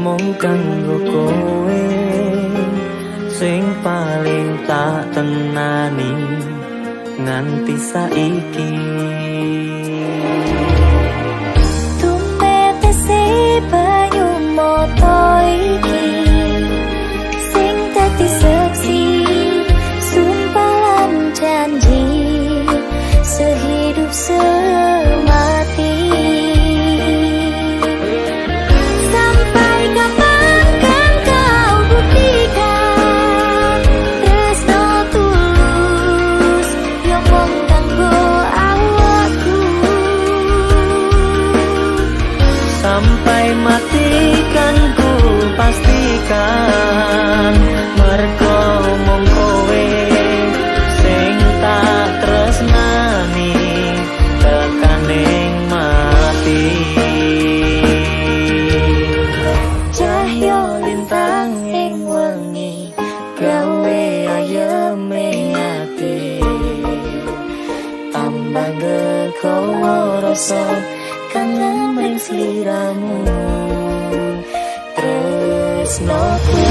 mung kanggo kowe sing paling tak tenani nganti saiki. Tumetese banyu moto iki sing dadi saksi sumpah lan janji sehidup semati. Sampai kapan kan kau buktikan tresno tulus yang mung kanggo awakku. Sampai mati kan ku pastikan mergo mung kowe sing tak tresnani tekaning mati. Cahyo lintang ing wengi gawe ayeme ati tambah gekowo rasa kangen ring sliramu tresnoku.